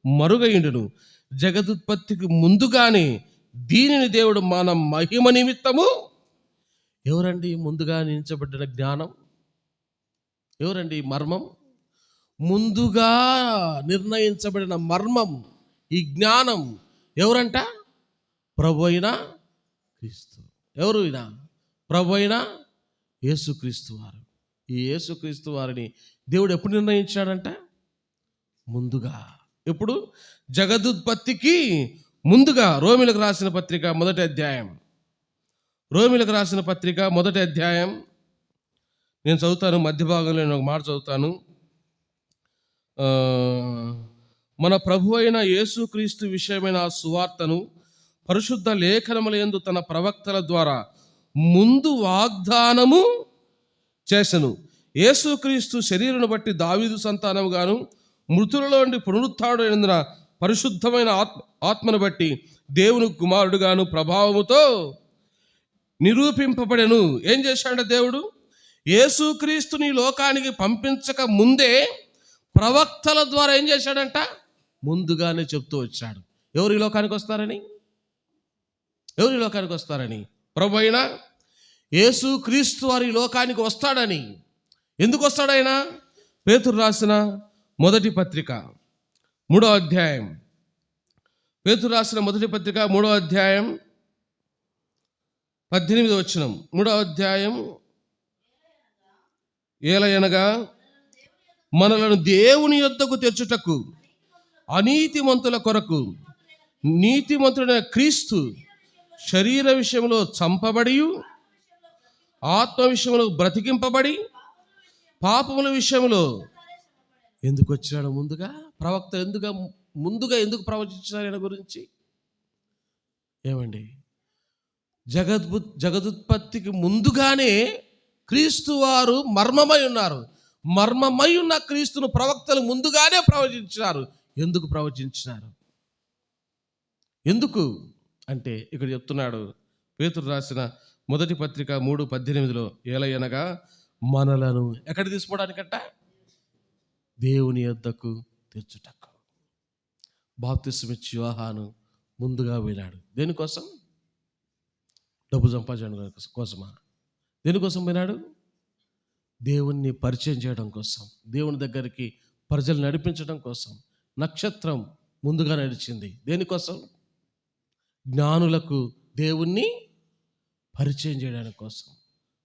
మరుగైండును, జగదుత్పత్తికి ముందుగానే దీనిని దేవుడు మన మహిమ నిమిత్తము. ఎవరండి ముందుగా నియమించబడిన జ్ఞానం? ఎవరండి మర్మం? ముందుగా నిర్ణయించబడిన మర్మం ఈ జ్ఞానం ఎవరంట? ప్రభు అయిన క్రీస్తు. ఎవరు ఈయన? ప్రభు అయిన యేసుక్రీస్తు వారు. ఈ యేసుక్రీస్తు వారిని దేవుడు ఎప్పుడు నిర్ణయించాడంట? ముందుగా. ఎప్పుడు? జగదుత్పత్తికి ముందుగా. రోమీయులకు రాసిన పత్రిక మొదటి అధ్యాయం నేను చదువుతాను, మధ్య భాగంలో నేను ఒక మాట చదువుతాను. మన ప్రభు అయిన యేసుక్రీస్తు విషయమైన ఆ సువార్తను పరిశుద్ధ లేఖనములందు తన ప్రవక్తల ద్వారా ముందు వాగ్దానము చేసెను. యేసుక్రీస్తు శరీరును బట్టి దావీదు సంతానముగాను, మృతులలో నుండి పునరుత్థానుడైనందున పరిశుద్ధమైన ఆత్మను బట్టి దేవుని కుమారుడుగాను ప్రభావముతో నిరూపింపబడెను. ఏం చేశాడు దేవుడు? యేసుక్రీస్తుని లోకానికి పంపించక ముందే ప్రవక్తల ద్వారా ఏం చేశాడంట? ముందుగానే చెప్తూ వచ్చాడు. ఎవరు ఈ లోకానికి వస్తారని? ప్రభు అయిన యేసుక్రీస్తు వారు ఈ లోకానికి వస్తాడని. ఎందుకు వస్తాడైనా? పేతురు రాసిన మొదటి పత్రిక 3వ అధ్యాయం. పేతురు రాసిన మొదటి పత్రిక 3వ అధ్యాయం 18వ వచనం. 3వ అధ్యాయం. ఏలయనగా మనలను దేవుని యొద్దకు తెచ్చుటకు అనీతిమంతుల కొరకు నీతిమంతుడైన క్రీస్తు శరీర విషయంలో చంపబడి, ఆత్మ విషయంలో బ్రతికింపబడి, పాపముల విషయంలో ఎందుకు వచ్చాడు? ముందుగా. ప్రవక్త ఎందుకు ప్రవచించారు ఆయన గురించి? ఏమండి? జగదుత్పత్తికి ముందుగానే క్రీస్తు వారు మర్మమై ఉన్నారు. మర్మమై ఉన్న క్రీస్తును ప్రవక్తలు ముందుగానే ప్రవచించినారు. ఎందుకు ప్రవచించినారు? ఎందుకు అంటే ఇక్కడ చెప్తున్నాడు పేతురు రాసిన మొదటి పత్రిక 3:18. ఏలయనగా మనలను ఎక్కడ తీసుకోవడానికంట? దేవుని యొద్దకు తెచ్చుటకు. బాప్తిస్మమిచ్చి యోహాను ముందుగా వెళ్ళాడు. దేనికోసం? డబ్బు సంపాదించడం కోసమా? దేనికోసం పోయినాడు? దేవుణ్ణి పరిచయం చేయడం కోసం, దేవుని దగ్గరికి ప్రజలు నడిపించడం కోసం. నక్షత్రం ముందుగా నడిచింది దేనికోసం? జ్ఞానులకు దేవుణ్ణి పరిచయం చేయడానికి కోసం,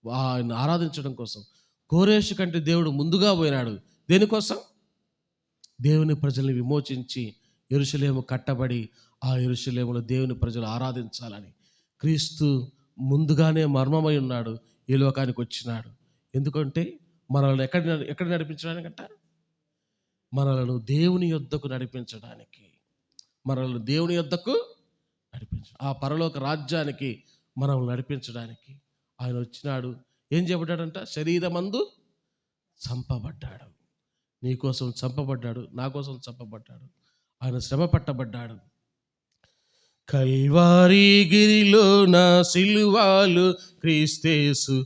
ఆయన ఆరాధించడం కోసం. కోరేషు కంటే దేవుడు ముందుగా పోయినాడు దేనికోసం? దేవుని ప్రజల్ని విమోచించి యెరూషలేము కట్టబడి ఆ యెరూషలేములో దేవుని ప్రజలు ఆరాధించాలని. క్రీస్తు ముందుగానే మర్మమై ఉన్నాడు, ఈ లోకానికి వచ్చినాడు. ఎందుకంటే మనల్ని ఎక్కడ నడిపించడానికంట? మనలను దేవుని యొద్దకు నడిపించడానికి. మనల్ని దేవుని యొద్దకు ఆ పరలోక రాజ్యానికి మనల్ని నడిపించడానికి ఆయన వచ్చినాడు. ఏం చేయబడ్డాడంట? శరీరమందు చంపబడ్డాడు. నీ కోసం చంపబడ్డాడు, నా కోసం చంపబడ్డాడు. ఆయన శ్రమ పట్టబడ్డాడు. కల్వారి గిరిలో నా సిలువాలు క్రీస్తేసు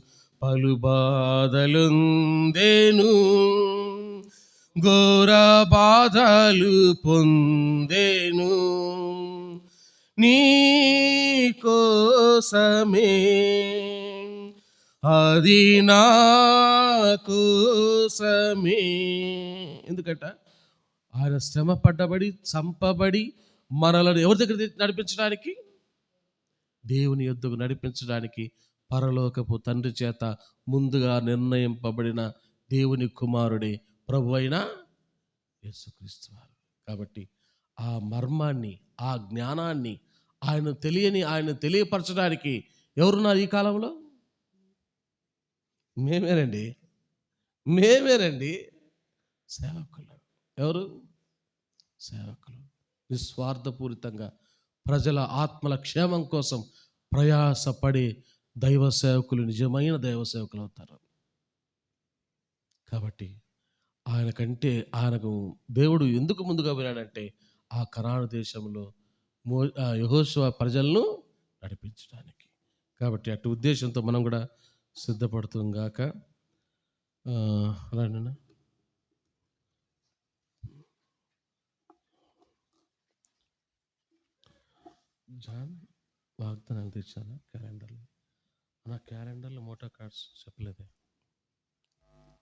పలు బాధలుందేను, ఘోర బాధలు పొందేను నీ కోసమే, అది నా కోసమే. ఎందుకంట ఆయన శ్రమ పడ్డబడి చంపబడి మనలను ఎవరి దగ్గర నడిపించడానికి? దేవుని యొద్దకు నడిపించడానికి పరలోకపు తండ్రి చేత ముందుగా నిర్ణయింపబడిన దేవుని కుమారుడే ప్రభు అయిన యేసుక్రీస్తు వారు. కాబట్టి ఆ మర్మాన్ని, ఆ జ్ఞానాన్ని ఆయన తెలియపరచడానికి ఎవరున్నారు ఈ కాలంలో? మేమేనండి సేవకులు. ఎవరు? సేవకులు. నిస్వార్థపూరితంగా ప్రజల ఆత్మల క్షేమం కోసం ప్రయాసపడే దైవ సేవకులు నిజమైన దైవ సేవకులు అవుతారు. కాబట్టి ఆయనకు దేవుడు ఎందుకు ముందుగా వెళ్ళాడంటే ఆ కనాను దేశంలో యెహోషువ ప్రజలను నడిపించడానికి. కాబట్టి అటు ఉద్దేశంతో మనం కూడా సిద్ధపడుతాం గాక. రండి. జాన్ వాగ్దానాలు తెచ్చాను క్యాలెండర్లో. నా క్యాలెండర్లో మోటార్ కార్డ్స్ చెప్పలేదే.